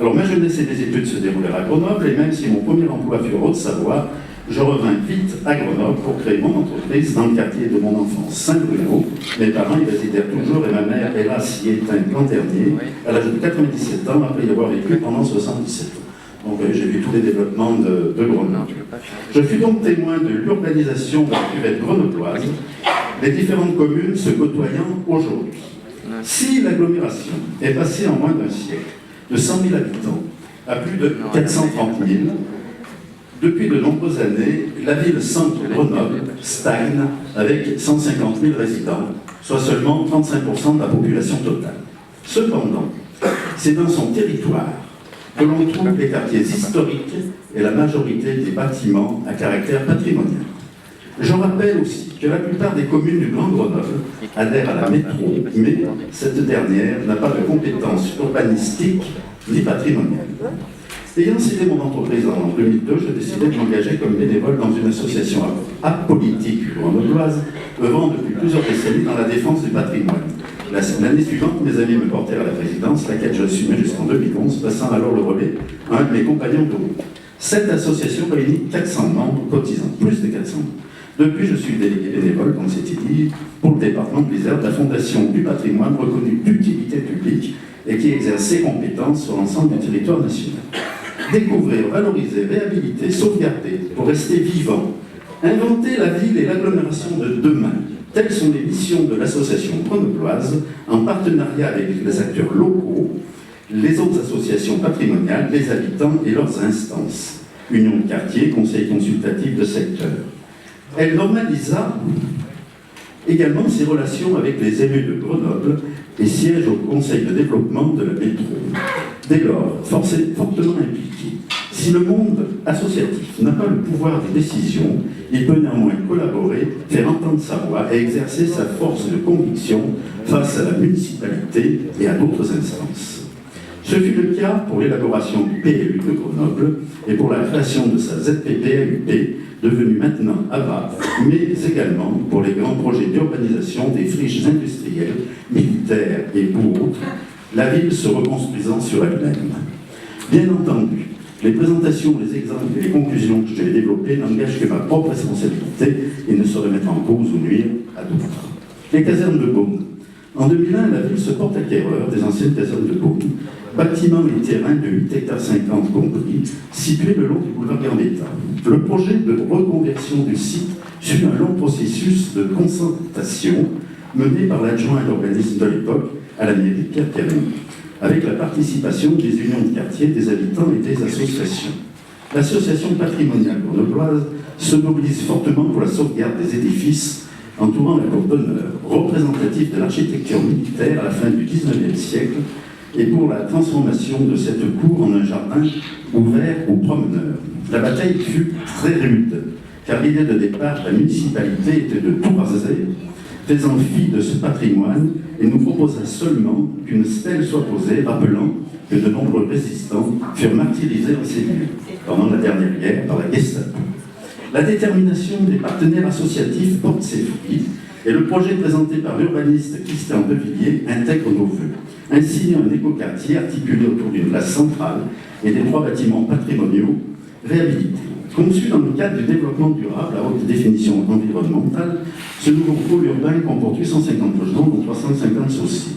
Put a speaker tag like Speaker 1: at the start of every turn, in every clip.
Speaker 1: Alors ma jeunesse et mes études se déroulèrent à Grenoble, et même si mon premier emploi fut en Haute-Savoie, je revins vite à Grenoble pour créer mon entreprise dans le quartier de mon enfance, Saint-Bruno. Mes parents y résidèrent toujours et ma mère, hélas, y éteint l'an dernier, à l'âge de 97 ans, après y avoir vécu pendant 77 ans. Donc j'ai vu tous les développements de Grenoble. Je fus donc témoin de l'urbanisation de la cuvette grenobloise, les différentes communes se côtoyant aujourd'hui. Si l'agglomération est passée en moins d'un siècle de 100 000 habitants à plus de 430 000, depuis de nombreuses années, la ville-centre de Grenoble stagne avec 150 000 résidents, soit seulement 35% de la population totale. Cependant, c'est dans son territoire que l'on trouve les quartiers historiques et la majorité des bâtiments à caractère patrimonial. Je rappelle aussi que la plupart des communes du Grand Grenoble adhèrent à la métro, mais cette dernière n'a pas de compétences urbanistiques ni patrimoniales. Ayant cédé mon entreprise en 2002, je décidai de m'engager comme bénévole dans une association apolitique grenobloise, œuvrant depuis plusieurs décennies dans la défense du patrimoine. L'année suivante, mes amis me portèrent à la présidence, laquelle j'assumais jusqu'en 2011, passant alors le relais à un de mes compagnons de route. Cette association réunit 400 membres cotisants, plus de 400 membres. Depuis, je suis délégué bénévole, comme c'était dit, pour le département de l'Isère, de la Fondation du patrimoine reconnue d'utilité publique et qui exerce ses compétences sur l'ensemble du territoire national. Découvrir, valoriser, réhabiliter, sauvegarder pour rester vivant, inventer la ville et l'agglomération de demain. Telles sont les missions de l'association grenobloise, en partenariat avec les acteurs locaux, les autres associations patrimoniales, les habitants et leurs instances. Union de quartier, conseil consultatif de secteur. Elle normalisa également ses relations avec les élus de Grenoble et siège au conseil de développement de la métro. Dès lors, fortement impliqué, si le monde associatif n'a pas le pouvoir de décision, il peut néanmoins collaborer, faire entendre sa voix et exercer sa force de conviction face à la municipalité et à d'autres instances. Ce fut le cas pour l'élaboration du PLU de Grenoble et pour la création de sa ZPP-AUP, devenue maintenant ABA, mais également pour les grands projets d'urbanisation des friches industrielles, militaires et pour autres, la ville se reconstruisant sur elle-même. Bien entendu, les présentations, les exemples et les conclusions que j'ai développées n'engagent que ma propre responsabilité et ne sauraient mettre en cause ou nuire à d'autres. Les casernes de Beaune. En 2001, la ville se porte acquéreur des anciennes casernes de Beaune, bâtiments et terrains de 8,50 hectares compris, situés le long du boulevard Gambetta. Le projet de reconversion du site suit un long processus de concertation mené par l'adjoint à l'urbanisme de l'époque à la mairie Pierre Perrin, avec la participation des unions de quartier, des habitants et des associations. L'association patrimoniale grenobloise se mobilise fortement pour la sauvegarde des édifices entourant la cour d'honneur, représentative de l'architecture militaire à la fin du XIXe siècle, et pour la transformation de cette cour en un jardin ouvert aux promeneurs. La bataille fut très rude, car l'idée de départ de la municipalité était de tout raser, faisant fi de ce patrimoine, et nous proposa seulement qu'une stèle soit posée, rappelant que de nombreux résistants furent martyrisés en ces lieux, pendant la dernière guerre par la Gestapo. La détermination des partenaires associatifs porte ses fruits, et le projet présenté par l'urbaniste Christian Devilliers intègre nos vœux. Ainsi, un écoquartier articulé autour d'une place centrale et des 3 bâtiments patrimoniaux réhabilités. Conçu dans le cadre du développement durable à haute définition environnementale, ce nouveau pôle urbain comporte 850 logements, dont 350 sociaux.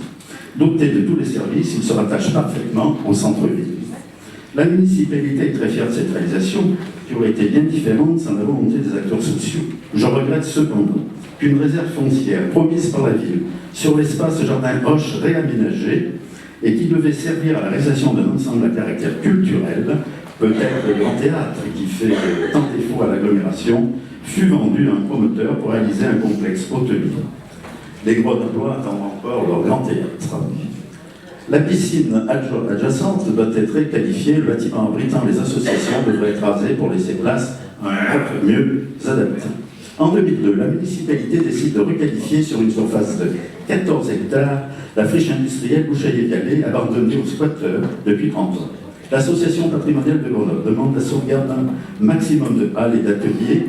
Speaker 1: Doté de tous les services, il se rattache parfaitement au centre-ville. La municipalité est très fière de cette réalisation, qui aurait été bien différente sans la volonté des acteurs sociaux. Je regrette cependant qu'une réserve foncière promise par la ville sur l'espace jardin Hoche réaménagé et qui devait servir à la réalisation d'un ensemble à caractère culturel, peut-être le grand théâtre qui fait tant défaut à l'agglomération, fut vendu à un promoteur pour réaliser un complexe hôtelier. Les Grenoblois attendent encore leur grand théâtre. La piscine adjacente doit être réqualifiée, le bâtiment abritant les associations devrait être rasé pour laisser place à un autre mieux adapté. En 2002, la municipalité décide de requalifier sur une surface de 14 hectares la friche industrielle Bouchaillé-Vialet, abandonnée aux squatteurs depuis 30 ans. L'association patrimoniale de Grenoble demande la sauvegarde d'un maximum de halles et d'ateliers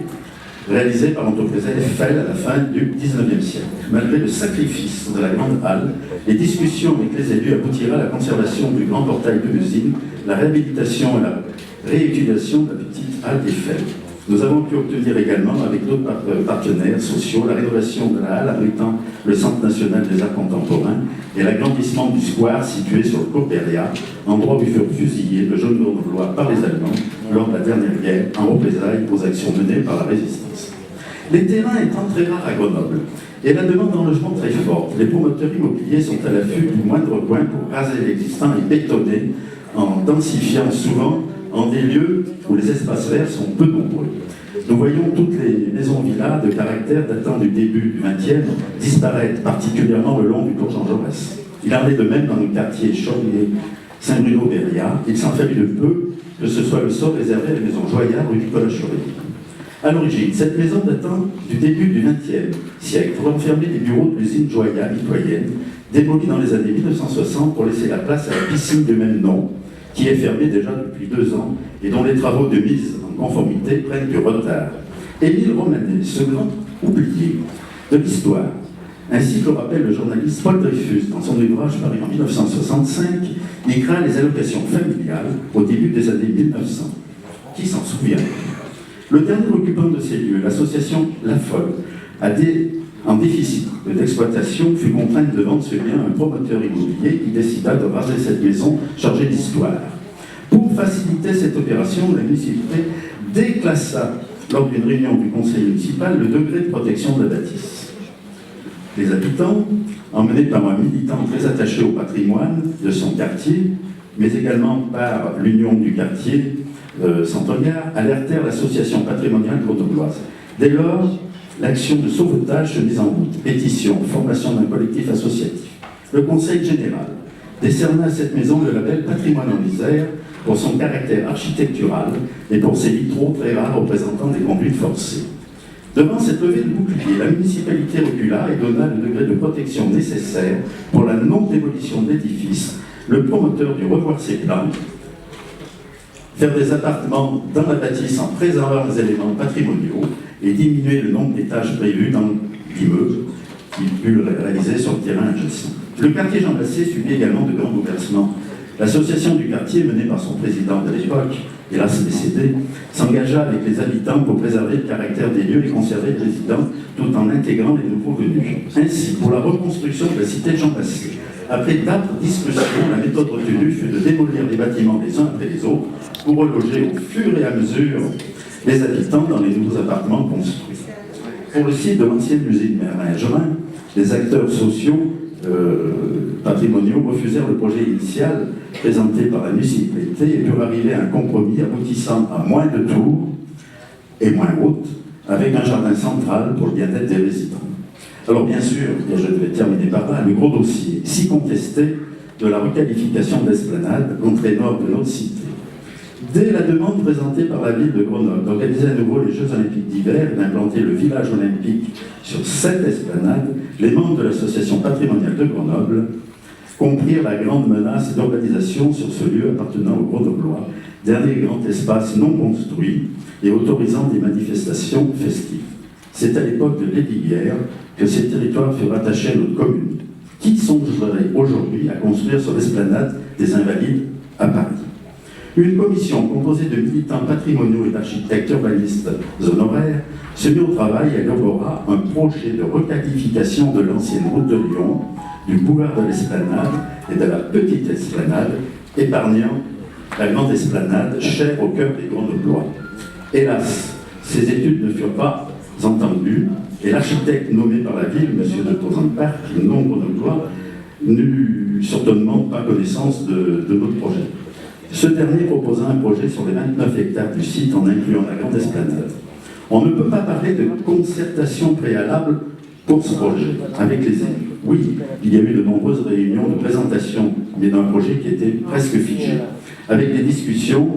Speaker 1: réalisé par l'entreprise Eiffel à la fin du XIXe siècle. Malgré le sacrifice de la grande halle, les discussions avec les élus aboutiraient à la conservation du grand portail de l'usine, la réhabilitation et la réutilisation de la petite halle Eiffel. Nous avons pu obtenir également, avec d'autres partenaires sociaux, la rénovation de la halle abritant le Centre national des arts contemporains et l'agrandissement du square situé sur le cours Beria, endroit où furent fusillés de jeunes grenoblois par les Allemands lors de la dernière guerre, en représailles aux actions menées par la résistance. Les terrains étant très rares à Grenoble et la demande en logement très forte, les promoteurs immobiliers sont à l'affût du moindre coin pour raser l'existant et bétonner en densifiant souvent en des lieux où les espaces verts sont peu nombreux. Nous voyons toutes les maisons-villas de caractère datant du début du XXe disparaître, particulièrement le long du cours Jean Jaurès. Il en est de même dans le quartier Chaurier, Saint-Bruno-Beria. Il s'en fallut de peu que ce soit le sort réservé à la maison Joyard rue Nicolas-Chaurier. À l'origine, cette maison datant du début du XXe siècle pour enfermer les bureaux de l'usine Joyard mitoyenne, démolie dans les années 1960 pour laisser la place à la piscine du même nom, qui est fermée déjà depuis 2 ans et dont les travaux de mise en conformité prennent du retard. Émile Romanet, ce grand oublié de l'histoire, ainsi que le rappelle le journaliste Paul Dreyfus dans son ouvrage paru en 1965, écrit les allocations familiales au début des années 1900. Qui s'en souvient? Le dernier occupant de ces lieux, l'association La Folle, en déficit d'exploitation, fut contrainte de vendre ce bien à un promoteur immobilier qui décida de raser cette maison chargée d'histoire. Pour faciliter cette opération, la municipalité déclassa, lors d'une réunion du conseil municipal, le degré de protection de la bâtisse. Les habitants, emmenés par un militant très attaché au patrimoine de son quartier, mais également par l'union du quartier Centre-Gare, alertèrent l'association patrimoniale grenobloise. Dès lors, l'action de sauvetage se mit en route. Pétition, formation d'un collectif associatif. Le Conseil général décerna à cette maison le label Patrimoine en Isère pour son caractère architectural et pour ses vitraux très rares représentant des conduites forcées. Devant cette levée de bouclier, la municipalité recula et donna le degré de protection nécessaire pour la non-démolition de l'édifice. Le promoteur dut revoir ses plans, faire des appartements dans la bâtisse en préservant les éléments patrimoniaux et diminuer le nombre d'étages prévus dans l'immeuble qui put le réaliser sur le terrain adjacent. Le quartier Jean Massé subit également de grands bouleversements. L'association du quartier, menée par son président de l'époque, hélas décédé, s'engagea avec les habitants pour préserver le caractère des lieux et conserver les résidents tout en intégrant les nouveaux venus. Ainsi, pour la reconstruction de la cité de Jean Massé, après d'âpres discussions, la méthode retenue fut de démolir les bâtiments les uns après les autres pour reloger au fur et à mesure les habitants dans les nouveaux appartements construits. Pour le site de l'ancienne usine Merlin-Gerin, les acteurs sociaux patrimoniaux refusèrent le projet initial présenté par la municipalité et purent arriver à un compromis aboutissant à moins de tours et moins hautes, avec un jardin central pour le bien-être des résidents. Alors bien sûr, et je vais terminer par là, le gros dossier, si contesté, de la requalification d'esplanade, entrée nord de notre cité. Dès la demande présentée par la ville de Grenoble d'organiser à nouveau les Jeux Olympiques d'hiver et d'implanter le village olympique sur 7 esplanades, les membres de l'association patrimoniale de Grenoble comprirent la grande menace d'urbanisation sur ce lieu appartenant aux Grenoblois, dernier grand espace non construit et autorisant des manifestations festives. C'est à l'époque de Lesdiguières que ces territoires furent rattachés à notre commune. Qui songerait aujourd'hui à construire sur l'esplanade des Invalides à Paris? Une commission composée de militants patrimoniaux et d'architectes urbanistes honoraires se mit au travail et élabora un projet de requalification de l'ancienne route de Lyon, du boulevard de l'Esplanade et de la petite esplanade, épargnant la grande esplanade chère au cœur des Grenoblois. Hélas, ces études ne furent pas entendues et l'architecte nommé par la ville, M. de Tozanparc, non grenoblois, n'eut certainement pas connaissance de notre projet. Ce dernier proposa un projet sur les 29 hectares du site en incluant la grande esplanade. On ne peut pas parler de concertation préalable pour ce projet avec les élus. Oui, il y a eu de nombreuses réunions de présentation, mais d'un projet qui était presque figé, avec des discussions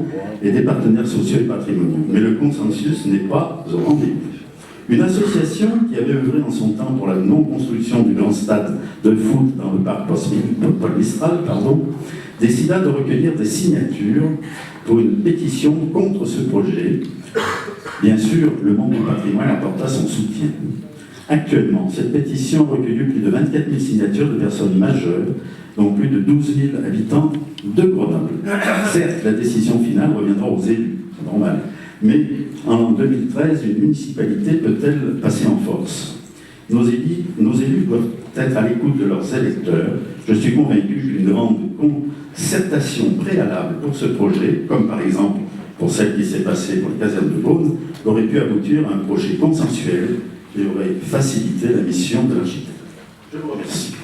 Speaker 1: et des partenaires sociaux et patrimoniaux. Mais le consensus n'est pas au rendez-vous. Une association qui avait œuvré en son temps pour la non-construction du grand stade de foot dans le parc Paul Mistral, décida de recueillir des signatures pour une pétition contre ce projet. Bien sûr, le monde du patrimoine apporta son soutien. Actuellement, cette pétition a recueilli plus de 24 000 signatures de personnes majeures, dont plus de 12 000 habitants de Grenoble. Certes, la décision finale reviendra aux élus, c'est normal, mais en 2013, une municipalité peut-elle passer en force ? Nos élus doivent être à l'écoute de leurs électeurs. Je suis convaincu qu'une grande concertation préalable pour ce projet, comme par exemple pour celle qui s'est passée pour les casernes de Beaune, aurait pu aboutir à un projet consensuel et aurait facilité la mission de l'architecte. Je vous remercie.